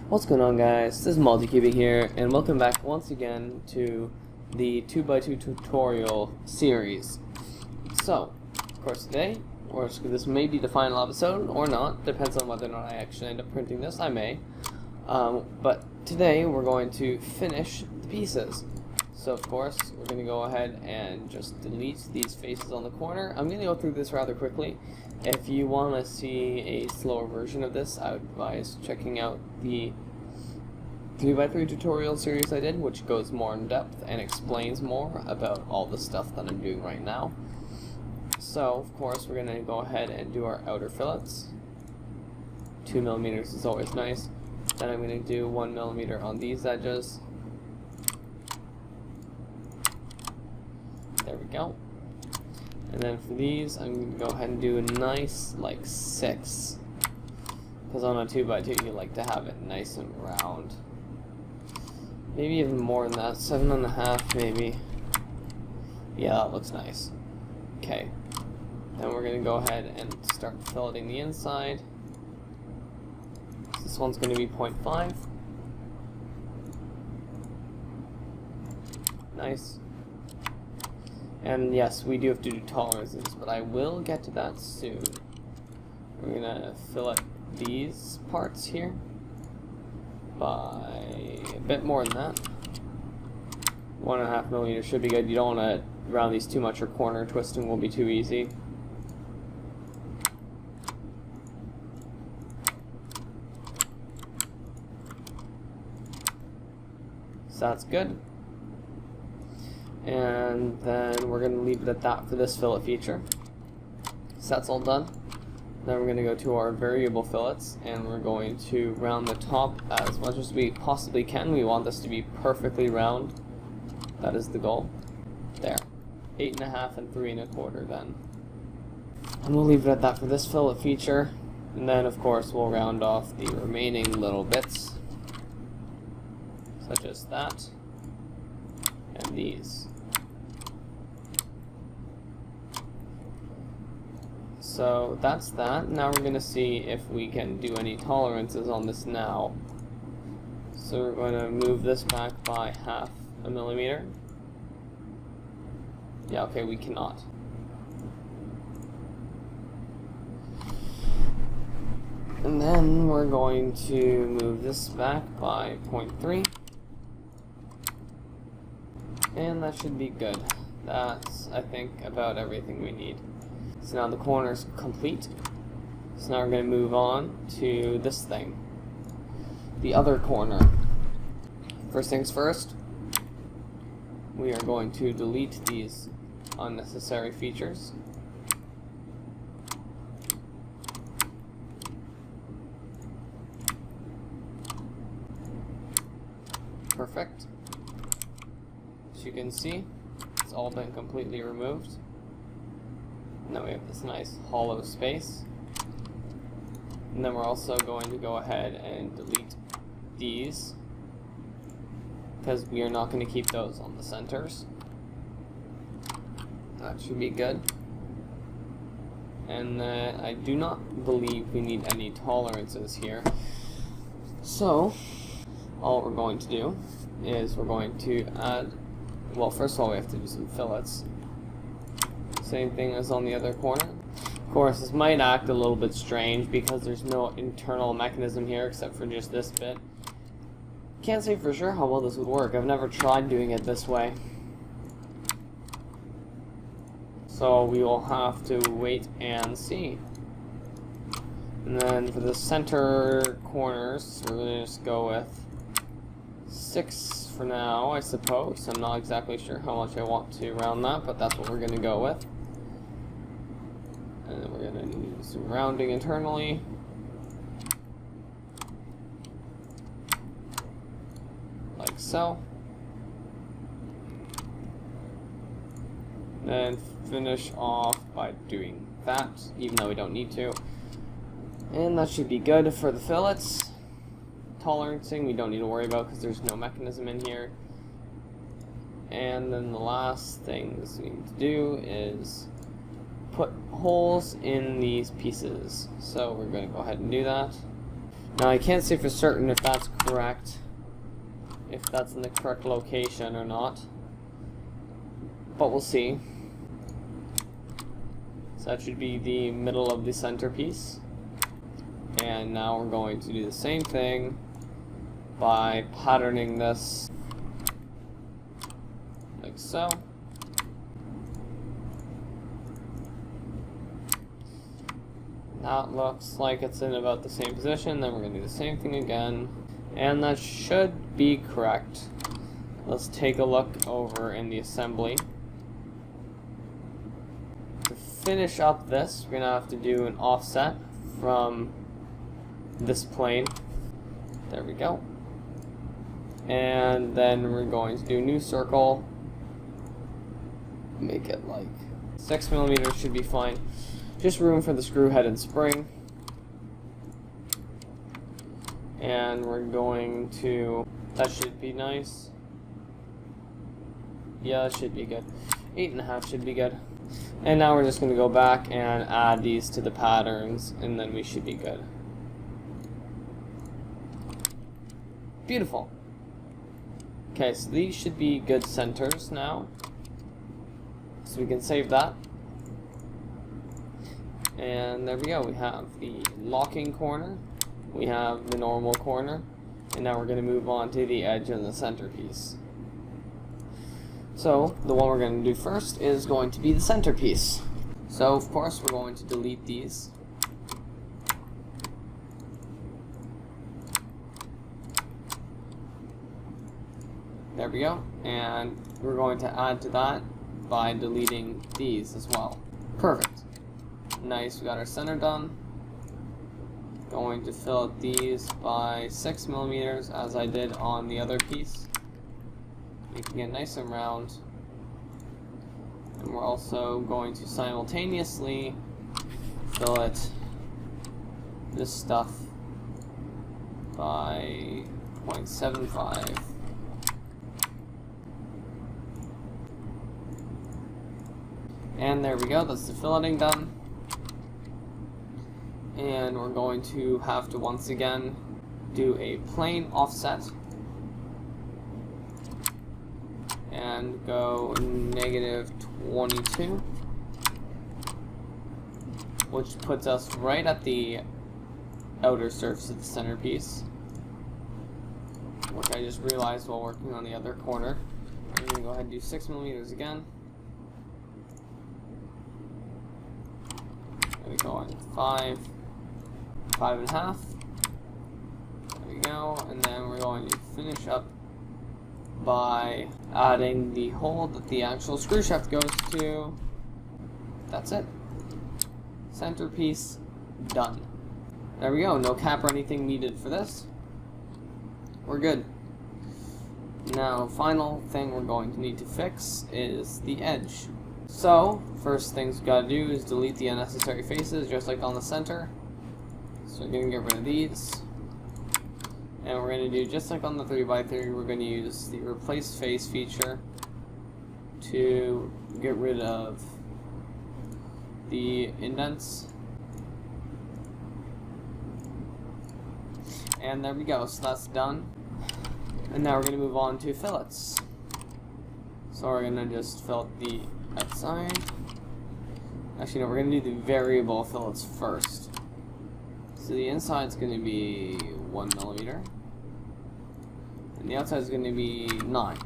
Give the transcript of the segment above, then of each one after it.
What's going on, guys? This is Multicubing here, and welcome back once again to the 2x2 tutorial series. So, of course today, or this may be the final episode, or not, depends on whether or not I actually end up printing this, I may. But today we're going to finish the pieces. So of course, we're going to go ahead and just delete these faces on the corner. I'm going to go through this rather quickly. If you want to see a slower version of this, I would advise checking out the 3x3 tutorial series I did, which goes more in depth and explains more about all the stuff that I'm doing right now. So, of course, we're going to go ahead and do our outer fillets. 2mm is always nice. Then I'm going to do 1mm on these edges. There we go. And then for these, I'm going to go ahead and do a nice, like, 6. Because on a 2x2, you like to have it nice and round. Maybe even more than that, 7.5 maybe. Yeah, that looks nice. Okay. Then we're going to go ahead and start filleting the inside. This one's going to be 0.5. Nice. And yes, we do have to do tolerances, but I will get to that soon. We're gonna fillet these parts here by a bit more than that. 1.5mm should be good. You don't want to round these too much, or corner twisting will be too easy. So that's good. And then we're going to leave it at that for this fillet feature. So that's all done. Then we're going to go to our variable fillets, and we're going to round the top as much as we possibly can. We want this to be perfectly round. That is the goal. There. 8.5 and 3.25 then. And we'll leave it at that for this fillet feature. And then of course we'll round off the remaining little bits, such as that and these. So that's that. Now we're going to see if we can do any tolerances on this now. So we're going to move this back by 0.5 millimeter. Yeah, okay, we cannot. And then we're going to move this back by 0.3. And that should be good. That's, I think, about everything we need. So now the corner's complete. So now we're going to move on to this thing. The other corner. First things first, we are going to delete these unnecessary features. Perfect. As you can see, it's all been completely removed. Now we have this nice hollow space. And then we're also going to go ahead and delete these, because we are not going to keep those on the centers. That should be good. And I do not believe we need any tolerances here. So, all we're going to do is we're going to add, well, first of all we have to do some fillets. Same thing as on the other corner. Of course, this might act a little bit strange because there's no internal mechanism here except for just this bit. Can't say for sure how well this would work. I've never tried doing it this way. So we will have to wait and see. And then for the center corners, we're going to just go with 6 for now, I suppose. I'm not exactly sure how much I want to round that, but that's what we're going to go with. And then we're going to do some rounding internally. Like so. Then finish off by doing that, even though we don't need to. And that should be good for the fillets. Tolerancing we don't need to worry about because there's no mechanism in here. And then the last things we need to do is put holes in these pieces. So we're going to go ahead and do that. Now I can't say for certain if that's correct, if that's in the correct location or not, but we'll see. So that should be the middle of the centerpiece. And now we're going to do the same thing by patterning this like so. That looks like it's in about the same position. Then we're going to do the same thing again. And that should be correct. Let's take a look over in the assembly. To finish up this, we're going to have to do an offset from this plane. There we go. And then we're going to do a new circle. Make it like 6 millimeters should be fine. Just room for the screw head and spring. And we're going to, that should be nice. Yeah, that should be good. 8.5 should be good. And now we're just going to go back and add these to the patterns, and then we should be good. Beautiful. Okay, so these should be good centers now. So we can save that. And there we go. We have the locking corner. We have the normal corner. And now we're going to move on to the edge and the centerpiece. So the one we're going to do first is going to be the centerpiece. So of course we're going to delete these. There we go. And we're going to add to that by deleting these as well. Perfect. Nice, we got our center done. Going to fill these by 6 millimeters as I did on the other piece. Making it nice and round. And we're also going to simultaneously fill it, this stuff, by 0.75. And there we go, that's the filleting done. And we're going to have to once again do a plane offset and go -22, which puts us right at the outer surface of the centerpiece, which I just realized while working on the other corner. I'm going to go ahead and do 6 millimeters again. I'm going to go on 5.5. There we go, and then we're going to finish up by adding the hole that the actual screw shaft goes to. That's it. Centerpiece done. There we go, no cap or anything needed for this. We're good. Now, final thing we're going to need to fix is the edge. So, first things we gotta do is delete the unnecessary faces, just like on the center. So we're gonna get rid of these. And we're going to do just like on the 3x3, we're going to use the replace face feature to get rid of the indents. And there we go, so that's done. And now we're going to move on to fillets. So we're going to just fillet the outside. Actually no, we're going to do the variable fillets first. So the inside is going to be 1 millimeter. And the outside is going to be 9.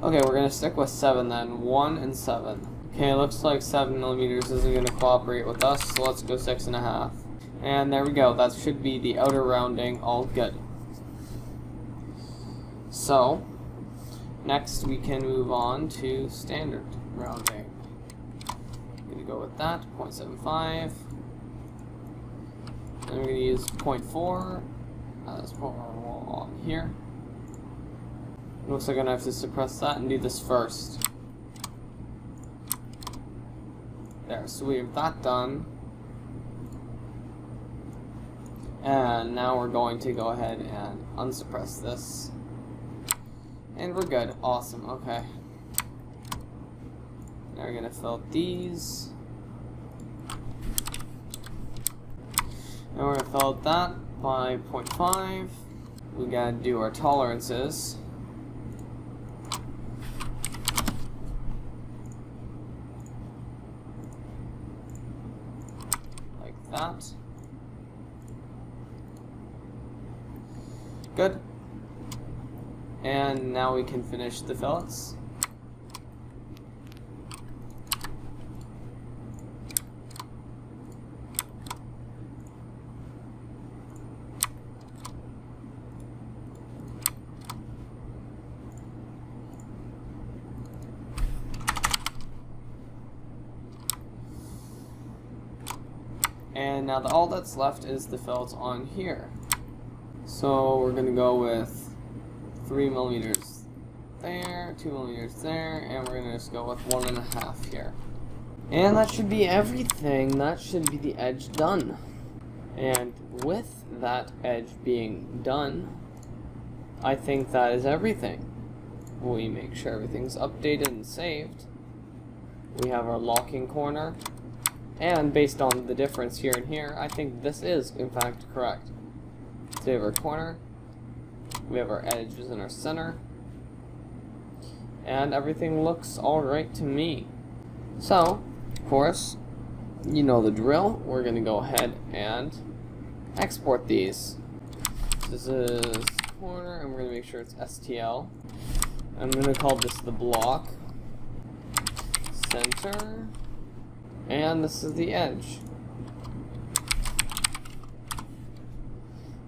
Okay, we're going to stick with 7 then. 1 and 7. Okay, it looks like 7 millimeters isn't going to cooperate with us, so let's go 6.5. And there we go. That should be the outer rounding, all good. So, next we can move on to standard rounding. I'm going to go with that, 0.75. And we're going to use 0.4 as on here. Looks like I'm going to have to suppress that and do this first. There, so we have that done. And now we're going to go ahead and unsuppress this. And we're good. Awesome, okay. Now we're going to fill these. And we're going to fill that 5.5. We gotta do our tolerances. Like that. Good. And now we can finish the fillets. And now all that's left is the felt on here. So we're going to go with 3 millimeters there, 2 millimeters there, and we're going to just go with 1.5 here. And that should be everything. That should be the edge done. And with that edge being done, I think that is everything. We make sure everything's updated and saved. We have our locking corner. And based on the difference here and here, I think this is, in fact, correct. So we have our corner, we have our edges in our center, and everything looks alright to me. So, of course, you know the drill. We're going to go ahead and export these. This is corner, and we're going to make sure it's STL. I'm going to call this the block, center, and this is the edge.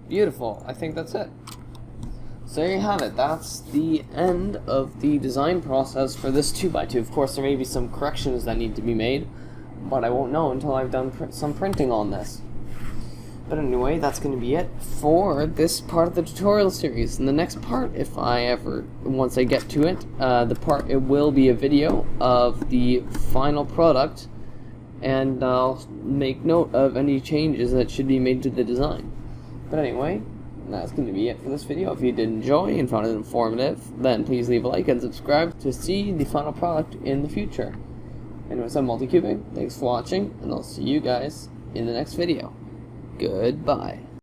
Beautiful. I think that's it. So there you have it. That's the end of the design process for this 2x2. Of course, there may be some corrections that need to be made, but I won't know until I've done some printing on this. But anyway, that's going to be it for this part of the tutorial series. In the next part, once I get to it, it will be a video of the final product, and I'll make note of any changes that should be made to the design. But anyway, that's going to be it for this video. If you did enjoy and found it informative, then please leave a like and subscribe to see the final product in the future. Anyways, I'm Multicubing. Thanks for watching, and I'll see you guys in the next video. Goodbye.